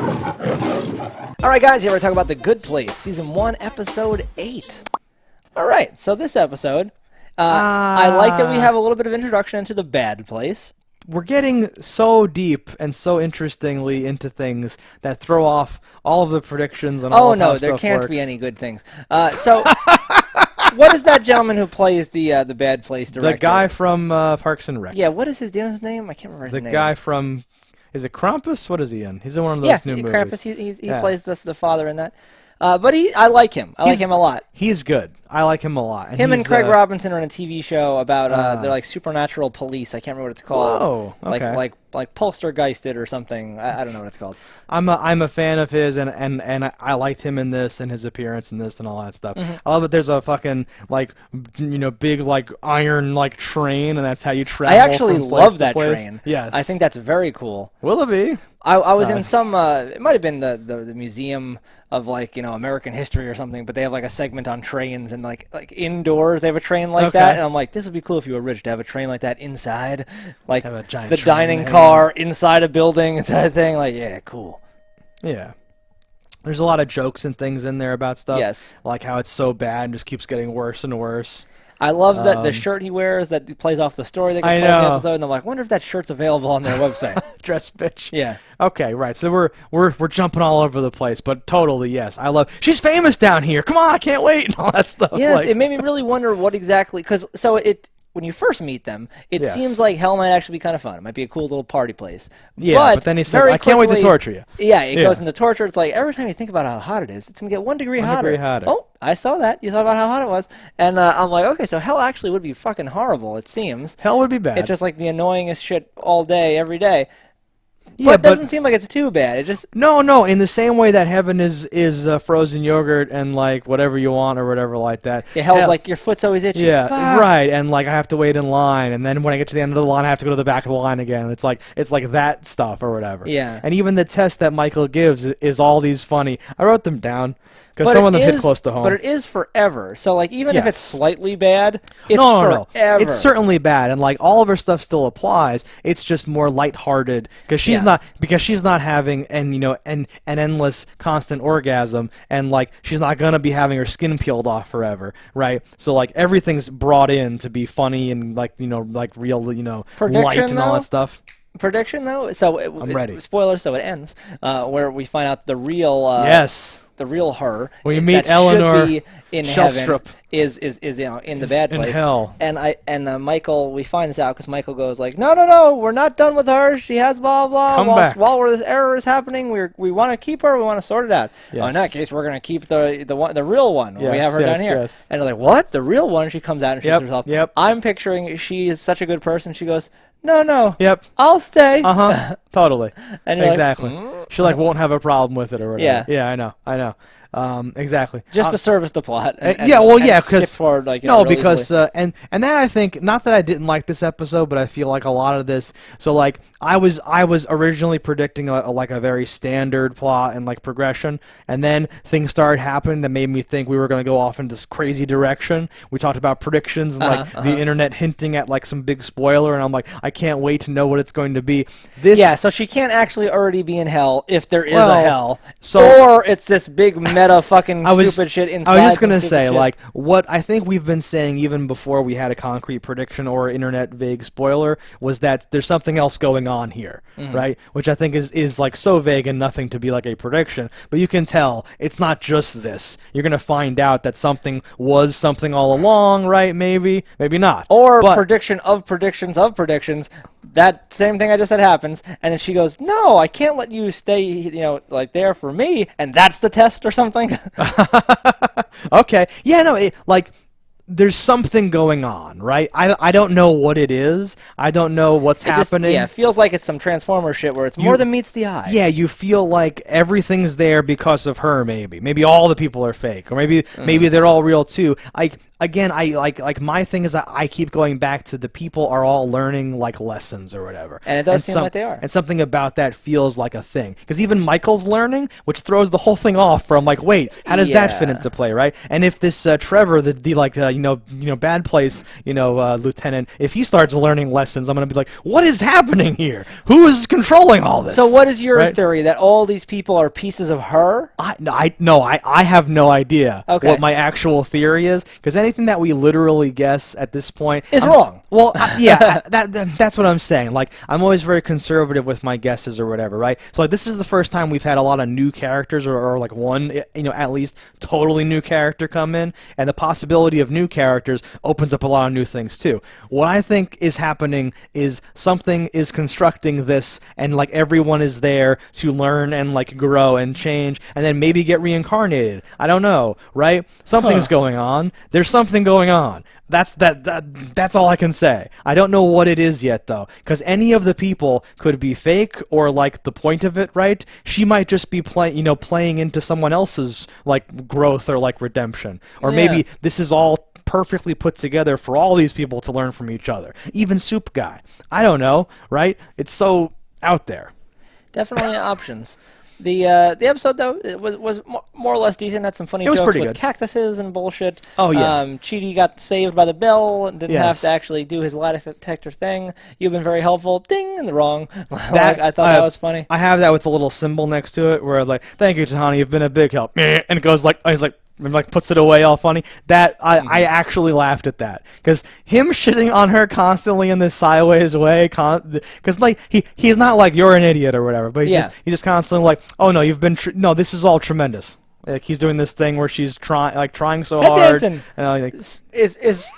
All right, guys, here we're talking about The Good Place, Season 1, Episode 8. All right, so this episode, I like that we have a little bit of introduction into the bad place. We're getting so deep and so interestingly into things that throw off all of the predictions and all of how stuff there can't works. be any good things. So, what is that gentleman who plays the bad place director? The guy from Parks and Rec. Yeah, what is his name? I can't remember his name. The guy from... Is it Krampus? What is he in? He's in one of those new movies. Krampus. He plays the father in that. But I like him. I like him a lot. He's good. I like him a lot. Him and Craig Robinson are in a TV show about they're like supernatural police. I can't remember what it's called. Whoa, okay. Like Poltergeisted or something. I don't know what it's called. I'm a fan of his, and I liked him in this and his appearance in this and all that stuff. Mm-hmm. I love that there's a fucking big iron train, and that's how you travel. I actually from place love to that place. train. Yes, I think that's very cool. Willoughby. I was in some it might have been the museum of American history or something, but they have like a segment on trains, and like indoors they have a train like that, and I'm like, this would be cool if you were rich to have a train like that inside, like have a giant the dining car inside a building inside a thing, like cool. Yeah. There's a lot of jokes and things in there about stuff. Yes. Like how it's so bad and just keeps getting worse and worse. I love that the shirt he wears that plays off the story that gets told in the episode, and I'm like, wonder if that shirt's available on their website. Dress bitch. Yeah. Okay, right. So we're jumping all over the place, but totally yes. I love. She's famous down here. Come on, I can't wait and all that stuff. Yeah, it made me really wonder what exactly when you first meet them, it seems like hell might actually be kind of fun. It might be a cool little party place. Yeah, but then he says, I can't wait to torture you. Yeah, it goes into torture. It's like every time you think about how hot it is, it's going to get 1 degree hotter. Oh, I saw that. You thought about how hot it was. And I'm like, okay, so hell actually would be fucking horrible, it seems. Hell would be bad. It's just like the annoyingest shit all day, every day. Yeah, but it doesn't seem like it's too bad. It just no. In the same way that heaven is frozen yogurt and like whatever you want or whatever like that. Yeah, hell's like your foot's always itchy. Yeah, Fuck. right. And like I have to wait in line, and then when I get to the end of the line, I have to go to the back of the line again. It's like that stuff or whatever. Yeah. And even the test that Michael gives is all these funny. I wrote them down because some of them hit close to home. But it is forever. So like even if it's slightly bad, it's no. forever. It's certainly bad, and like all of her stuff still applies. It's just more lighthearted because she's not having an endless constant orgasm, and like she's not gonna be having her skin peeled off forever, right? So like everything's brought in to be funny and like real light and all that stuff. Prediction though, so I'm ready. Spoilers, so it ends where we find out the real the real her. We meet that Eleanor should be in Shellstrop. heaven is in the bad place in hell. And Michael, we find this out because Michael goes like, no, we're not done with her. She has blah blah. Come back. While this error is happening, we want to keep her. We want to sort it out. Yes. In that case, we're gonna keep the real one. Yes, we have her down here. Yes. And they're like, what? The real one? She comes out and shoots herself. Yep. I'm picturing she is such a good person. She goes, no. Yep. I'll stay. Totally. And you're exactly. Like, she won't have a problem with it or whatever. Yeah. Yeah, I know. Exactly. Just to service the plot. Because forward, because and that I think, not that I didn't like this episode, but I feel like a lot of this. So like I was originally predicting a very standard plot and like progression, and then things started happening that made me think we were going to go off in this crazy direction. We talked about predictions and the internet hinting at like some big spoiler, and I'm like, I can't wait to know what it's going to be. So she can't actually already be in hell if there is a hell, so or it's this big meta fucking stupid shit inside. I was just gonna say, like, what I think we've been saying even before we had a concrete prediction or internet vague spoiler was that there's something else going on here, right? Which I think is like so vague and nothing to be like a prediction, but you can tell it's not just this. You're gonna find out that something was something all along, right? Maybe not. Or prediction of predictions of predictions. That same thing I just said happens, and then she goes, "No, I can't let you stay, like there for me," and that's the test or something. Okay. Yeah. No. There's something going on, right? I don't know what it is. I don't know what's happening. It feels like it's some Transformer shit where it's more than meets the eye. Yeah, you feel like everything's there because of her. Maybe all the people are fake, or maybe they're all real too. Again, I like my thing is that I keep going back to the people are all learning like lessons or whatever. And it does seem like they are. And something about that feels like a thing. Because even Michael's learning, which throws the whole thing off from like, wait, how does that fit into play, right? And if this Trevor, the bad place, lieutenant. If he starts learning lessons, I'm gonna be like, what is happening here? Who is controlling all this? So what is your theory, that all these people are pieces of her? I have no idea Okay. what my actual theory is, because anything that we literally guess at this point Is wrong. Well, that's what I'm saying. Like, I'm always very conservative with my guesses or whatever, right? So like, this is the first time we've had a lot of new characters, or like one, at least totally new character come in, and the possibility of new characters opens up a lot of new things too. What I think is happening is something is constructing this, and like everyone is there to learn and like grow and change, and then maybe get reincarnated. I don't know, right? Something's going on. There's something going on. That's all I can say. I don't know what it is yet, though, because any of the people could be fake, or like the point of it, right? She might just be playing into someone else's like growth or like redemption, or maybe this is all perfectly put together for all these people to learn from each other. Even Soup Guy. I don't know, right? It's so out there. Definitely options. The episode, though, it was more or less decent. Had some funny jokes with good. Cactuses and bullshit. Oh, yeah. Chidi got saved by the bell and didn't have to actually do his lie detector thing. You've been very helpful. Ding, in the wrong. I thought that was funny. I have that with a little symbol next to it where like, thank you, Tahani, you've been a big help. And it goes like, he's like, and like puts it away all funny. That I actually laughed at that, because him shitting on her constantly in this sideways way, because like he's not like, you're an idiot or whatever, but he's just constantly like, oh no, you've been no, this is all tremendous. Like, he's doing this thing where she's trying so hard. Dancing and is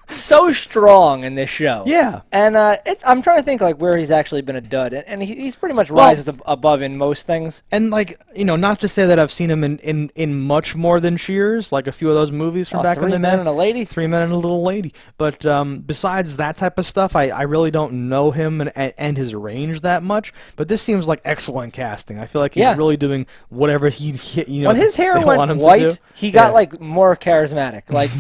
so strong in this show. Yeah. And I'm trying to think like where he's actually been a dud, and he's pretty much rises above in most things. And like, not to say that I've seen him in much more than Cheers, like a few of those movies from back in the day. 3 Men and a Lady. 3 Men and a Little Lady. But besides that type of stuff, I really don't know him and his range that much. But this seems like excellent casting. I feel like he's really doing whatever when his hair went white, he got like more charismatic. Like.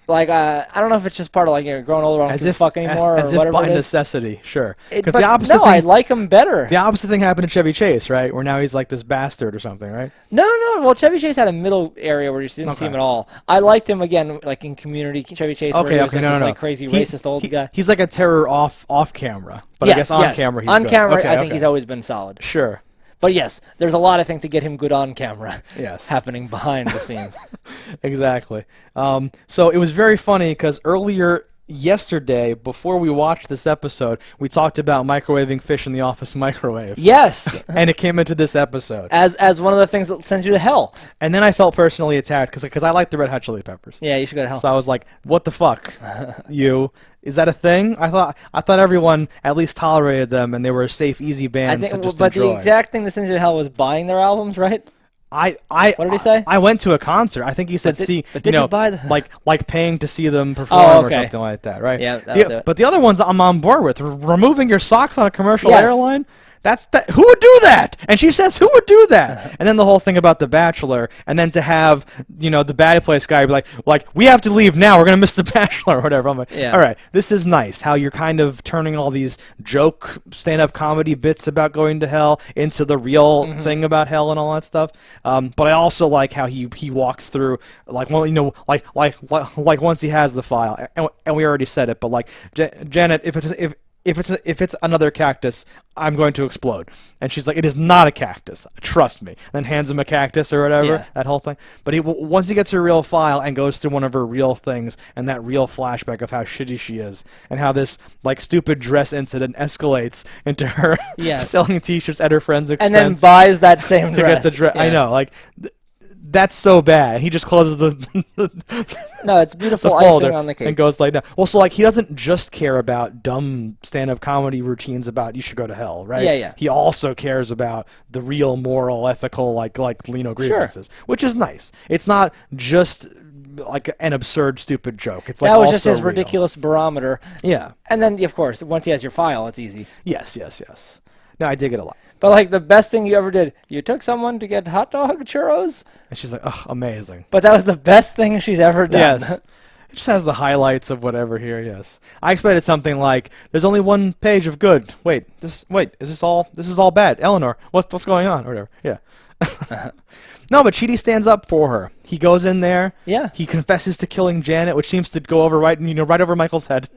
Like, I don't know if it's just part of, like, growing older, I don't give a fuck anymore, as or whatever if by it is. necessity, sure. Because the opposite thing, I like him better. The opposite thing happened to Chevy Chase, right? Where now he's like this bastard or something, right? No. Well, Chevy Chase had a middle area where you just didn't see him at all. I liked him, again, like in Community, Chevy Chase, where he was like crazy racist old guy. He's like a terror off camera, but I guess on camera he's good. On camera, okay, I think he's always been solid. Sure. But yes, there's a lot, I think, to get him good on camera. Yes. Happening behind the scenes. Exactly. So it was very funny because earlier yesterday, before we watched this episode, we talked about microwaving fish in the office microwave. Yes. And it came into this episode. As one of the things that sends you to hell. And then I felt personally attacked because I like the Red Hot Chili Peppers. Yeah, you should go to hell. So I was like, what the fuck? Is that a thing? I thought everyone at least tolerated them and they were a safe, easy band to just but enjoy. The exact thing that sends you to hell was buying their albums, right? What did he say? I went to a concert. I think he said, did you buy like paying to see them perform or something like that, right? Yeah, but the other ones I'm on board with. Removing your socks on a commercial airline? Who would do that? And she says, who would do that? And then the whole thing about The Bachelor, and then to have, the Bad Place guy be like, we have to leave now, we're going to miss The Bachelor, or whatever. I'm like, all right, this is nice, how you're kind of turning all these joke stand-up comedy bits about going to hell into the real thing about hell and all that stuff. But I also like how he walks through, like, well, like once he has the file, and we already said it, but like, Janet, if it's another cactus, I'm going to explode. And she's like, it is not a cactus. Trust me. And then hands him a cactus or whatever, that whole thing. But once he gets her real file and goes through one of her real things and that real flashback of how shitty she is and how this like stupid dress incident escalates into her selling T-shirts at her friend's expense. And then buys that same to dress. Get the dress. Yeah. I know, like... That's so bad. He just closes no, it's beautiful icing on the cake. And goes like that. Well, so like he doesn't just care about dumb stand-up comedy routines about you should go to hell, right? Yeah. He also cares about the real moral, ethical, like grievances, which is nice. It's not just like an absurd, stupid joke. It's like that was also just his real. ridiculous barometer. Yeah. And then, of course, once he has your file, it's easy. Yes. No, I dig it a lot. But like the best thing you ever did, you took someone to get hot dog churros, and she's like, "Oh, amazing!" But that was the best thing she's ever done. Yes, It just has the highlights of whatever here. Yes, I expected something like, "There's only one page of good." Wait, is this all? This is all bad. Eleanor, what's going on? Or whatever. Yeah. No, but Chidi stands up for her. He goes in there. Yeah. He confesses to killing Janet, which seems to go over right over Michael's head.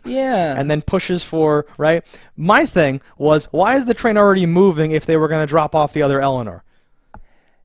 Yeah. And then pushes for right. My thing was, why is the train already moving if they were going to drop off the other Eleanor?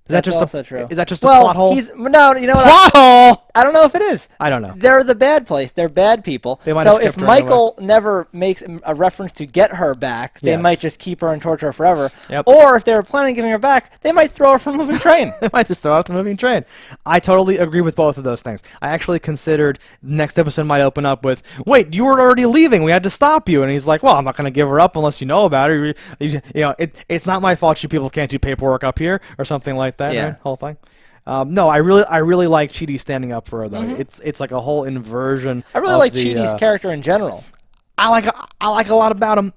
Is that just also true. Is that just a plot hole? No, you know what? Plot hole. I don't know if it is. I don't know. They're the bad place. They're bad people. They might So have kept if her Michael never makes a reference to get her back, they Yes. might just keep her and torture her forever. Yep. Or if they were planning on giving her back, they might throw her from a moving train. They might just throw out the moving train. I totally agree with both of those things. I actually considered next episode might open up with, "Wait, you were already leaving. We had to stop you." And he's like, "Well, I'm not going to give her up unless you know about her. It's not my fault you people can't do paperwork up here," or something like that. Yeah. Right? Whole thing. No, I really like Chidi standing up for her though. It's like a whole inversion. I really of like the, Chidi's character in general. I like a lot about him,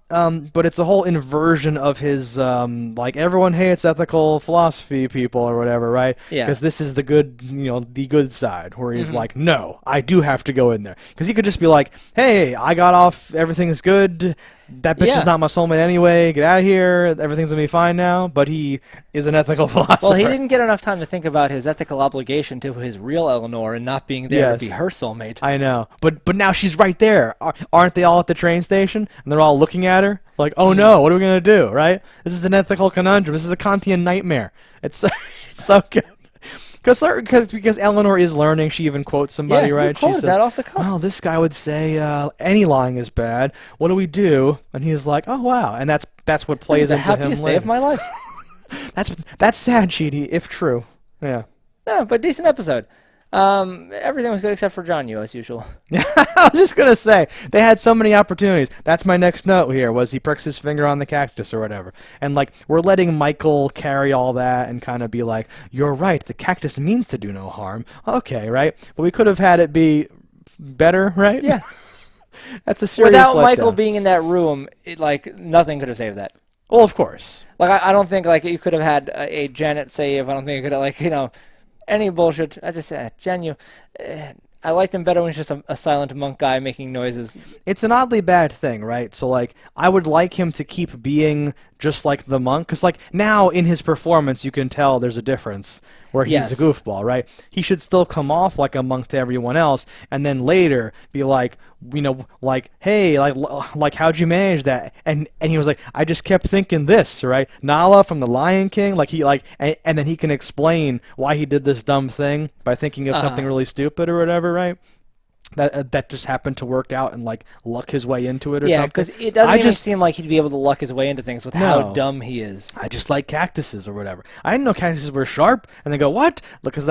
but it's a whole inversion of his like everyone hates ethical philosophy people or whatever, right? Yeah. Because this is the good, the good side where he's like, no, I do have to go in there. Because he could just be like, hey, I got off, everything's good. That bitch is not my soulmate anyway. Get out of here. Everything's gonna be fine now. But he is an ethical philosopher. Well, he didn't get enough time to think about his ethical obligation to his real Eleanor and not being there to be her soulmate. I know, but now she's right there. Aren't they all at the train station? And they're all looking at her like, "Oh no, what are we gonna do?" Right? This is an ethical conundrum. This is a Kantian nightmare. It's it's so good. Because Eleanor is learning, she even quotes somebody, right? She says that off the cuff. "Well, this guy would say any lying is bad. What do we do?" And he's like, "Oh wow," and that's what plays This is the into him happiest day later. of my life. That's sad, Chidi, if true. Yeah. No, but decent episode. Everything was good except for John Yu, as usual. I was just gonna say they had so many opportunities. That's my next note here. Was he pricks his finger on the cactus or whatever? And like we're letting Michael carry all that and kind of be like, "You're right. The cactus means to do no harm." Okay, right? But we could have had it be better, right? Yeah. That's a serious Without letdown. Michael being in that room, nothing could have saved that. Well, of course. I don't think you could have had a Janet save. I don't think you could have any bullshit. I just said Jen, I liked him better when he's just a silent monk guy making noises. It's an oddly bad thing, right? So, I would like him to keep being just like the monk, because, now in his performance, you can tell there's a difference where he's a goofball, right? He should still come off like a monk to everyone else, and then later be like, hey, how'd you manage that? And he was like, I just kept thinking this, right? Nala from The Lion King, and then he can explain why he did this dumb thing by thinking of something really stupid or whatever, right? That just happened to work out and luck his way into it or something. Yeah, because it doesn't even seem like he'd be able to luck his way into things with how dumb he is. I just like cactuses or whatever. I didn't know cactuses were sharp, and they go, what? Because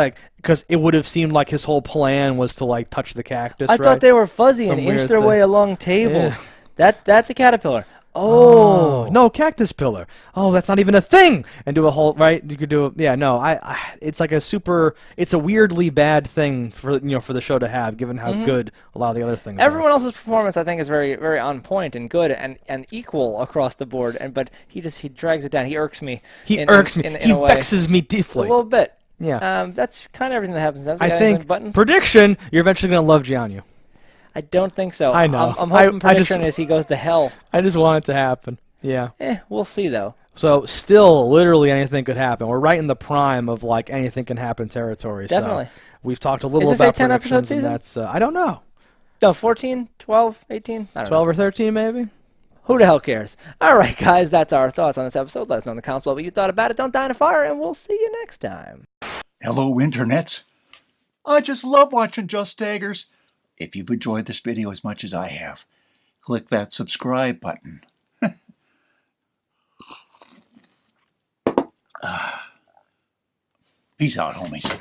it would have seemed like his whole plan was to touch the cactus. I thought they were fuzzy Some and inched weird their way thing. along tables. Yeah. That's a caterpillar. Oh no, cactus pillar. Oh, that's not even a thing. And do a whole right. You could do a, yeah. No, it's like it's a weirdly bad thing for the show to have, given how good a lot of the other things. Everyone else's performance, I think, is very, very on point and good and equal across the board. But he drags it down. He irks me. He in he a way. vexes me A deeply. little bit. Yeah. That's kind of everything that happens. I think buttons. prediction. You're eventually gonna love Jianyu. I don't think so. I know. I'm hoping I just- prediction is he goes to hell. I just want it to happen. Yeah. We'll see though. So still, literally anything could happen. We're right in the prime of anything can happen territory. Definitely. So we've talked a little Is this about a 10 episode predictions, season? and that's I don't know, No, 14, 12, 18? I don't know. 12 or 13 maybe. Who the hell cares? All right, guys, that's our thoughts on this episode. Let us know in the comments below what you thought about it. Don't die in a fire, and we'll see you next time. Hello, internets. I just love watching Just Daggers. If you've enjoyed this video as much as I have, click that subscribe button. Peace out, homies.